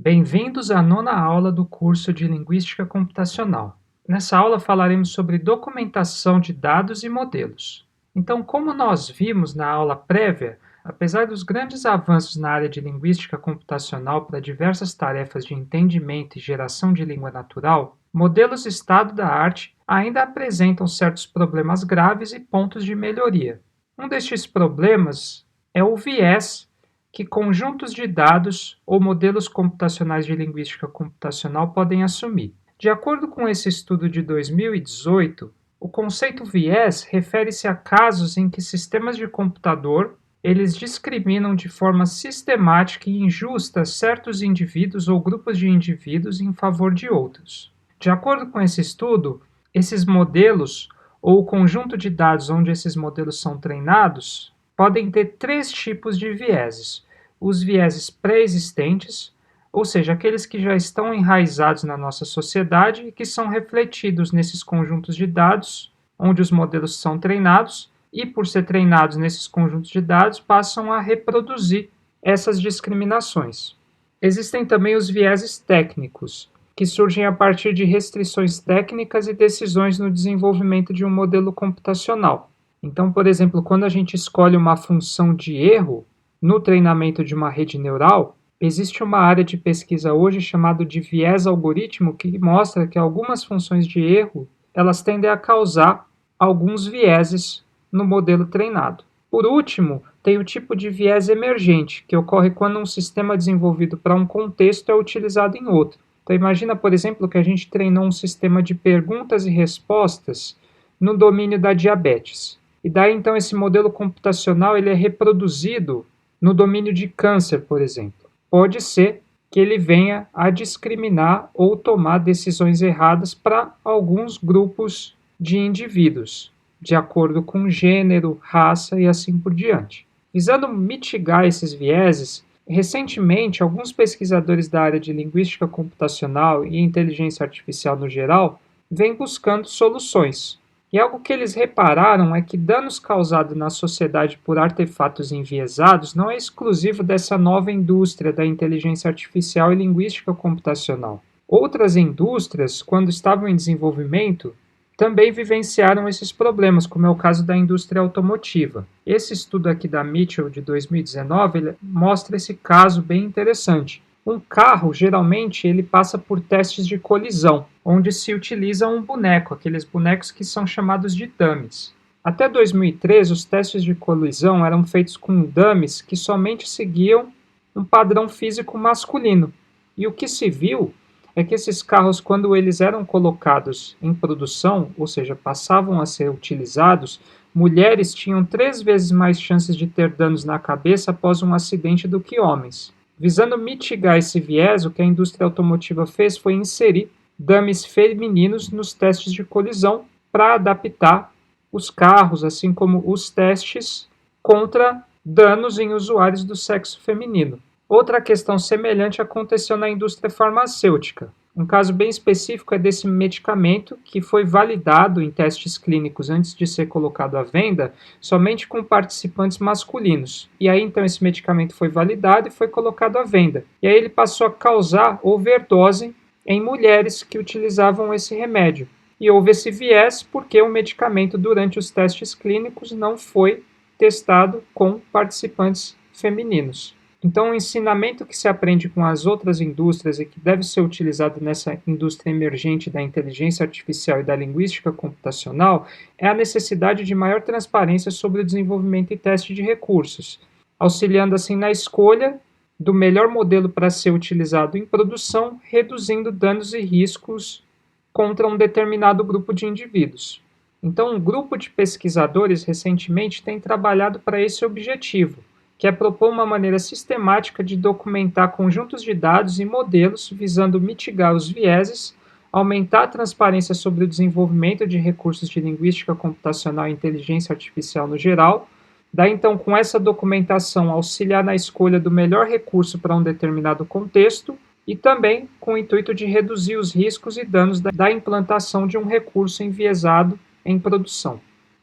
Bem-vindos à nona aula do curso de Linguística Computacional. Nessa aula falaremos sobre documentação de dados e modelos. Então, como nós vimos na aula prévia, apesar dos grandes avanços na área de linguística computacional para diversas tarefas de entendimento e geração de língua natural, modelos estado da arte ainda apresentam certos problemas graves e pontos de melhoria. Um destes problemas é o viés que conjuntos de dados ou modelos computacionais de linguística computacional podem assumir. De acordo com esse estudo de 2018, o conceito viés refere-se a casos em que sistemas de computador eles discriminam de forma sistemática e injusta certos indivíduos ou grupos de indivíduos em favor de outros. De acordo com esse estudo, esses modelos ou o conjunto de dados onde esses modelos são treinados podem ter três tipos de vieses: os vieses pré-existentes, ou seja, aqueles que já estão enraizados na nossa sociedade e que são refletidos nesses conjuntos de dados, onde os modelos são treinados, e por ser treinados nesses conjuntos de dados, passam a reproduzir essas discriminações. Existem também os vieses técnicos, que surgem a partir de restrições técnicas e decisões no desenvolvimento de um modelo computacional. Então, por exemplo, quando a gente escolhe uma função de erro no treinamento de uma rede neural, existe uma área de pesquisa hoje chamada de viés algoritmo que mostra que algumas funções de erro elas tendem a causar alguns vieses no modelo treinado. Por último, tem o tipo de viés emergente, que ocorre quando um sistema desenvolvido para um contexto é utilizado em outro. Então imagina, por exemplo, que a gente treinou um sistema de perguntas e respostas no domínio da diabetes. E daí então esse modelo computacional ele é reproduzido no domínio de câncer, por exemplo. Pode ser que ele venha a discriminar ou tomar decisões erradas para alguns grupos de indivíduos, de acordo com gênero, raça e assim por diante. Visando mitigar esses vieses, recentemente alguns pesquisadores da área de linguística computacional e inteligência artificial no geral vêm buscando soluções. E algo que eles repararam é que danos causados na sociedade por artefatos enviesados não é exclusivo dessa nova indústria da inteligência artificial e linguística computacional. Outras indústrias, quando estavam em desenvolvimento, também vivenciaram esses problemas, como é o caso da indústria automotiva. Esse estudo aqui da Mitchell de 2019 ele mostra esse caso bem interessante. Um carro, geralmente, ele passa por testes de colisão, onde se utiliza um boneco, aqueles bonecos que são chamados de dummies. Até 2013, os testes de colisão eram feitos com dummies que somente seguiam um padrão físico masculino. E o que se viu é que esses carros, quando eles eram colocados em produção, ou seja, passavam a ser utilizados, mulheres tinham 3 vezes mais chances de ter danos na cabeça após um acidente do que homens. Visando mitigar esse viés, o que a indústria automotiva fez foi inserir dummies femininos nos testes de colisão para adaptar os carros, assim como os testes contra danos em usuários do sexo feminino. Outra questão semelhante aconteceu na indústria farmacêutica. Um caso bem específico é desse medicamento que foi validado em testes clínicos antes de ser colocado à venda somente com participantes masculinos. E aí então esse medicamento foi validado e foi colocado à venda. E aí ele passou a causar overdose em mulheres que utilizavam esse remédio. E houve esse viés porque o medicamento durante os testes clínicos não foi testado com participantes femininos. Então, o ensinamento que se aprende com as outras indústrias e que deve ser utilizado nessa indústria emergente da inteligência artificial e da linguística computacional é a necessidade de maior transparência sobre o desenvolvimento e teste de recursos, auxiliando assim na escolha do melhor modelo para ser utilizado em produção, reduzindo danos e riscos contra um determinado grupo de indivíduos. Então, um grupo de pesquisadores recentemente tem trabalhado para esse objetivo, que é propor uma maneira sistemática de documentar conjuntos de dados e modelos visando mitigar os vieses, aumentar a transparência sobre o desenvolvimento de recursos de linguística computacional e inteligência artificial no geral, daí então com essa documentação auxiliar na escolha do melhor recurso para um determinado contexto e também com o intuito de reduzir os riscos e danos da implantação de um recurso enviesado em produção.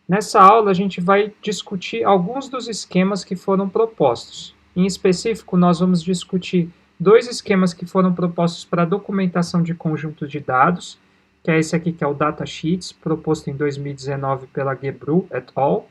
Nessa aula, a gente vai discutir alguns dos esquemas que foram propostos. Em específico, nós vamos discutir dois esquemas que foram propostos para a documentação de conjunto de dados, que é esse aqui que é o Datasheets, proposto em 2019 pela Gebru et al.,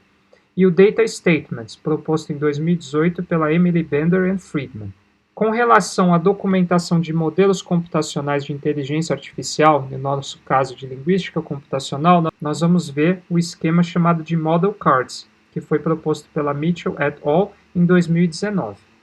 e o Data Statements, proposto em 2018 pela Emily Bender and Friedman. Com relação à documentação de modelos computacionais de inteligência artificial, no nosso caso de linguística computacional, nós vamos ver o esquema chamado de Model Cards, que foi proposto pela Mitchell et al. Em 2019.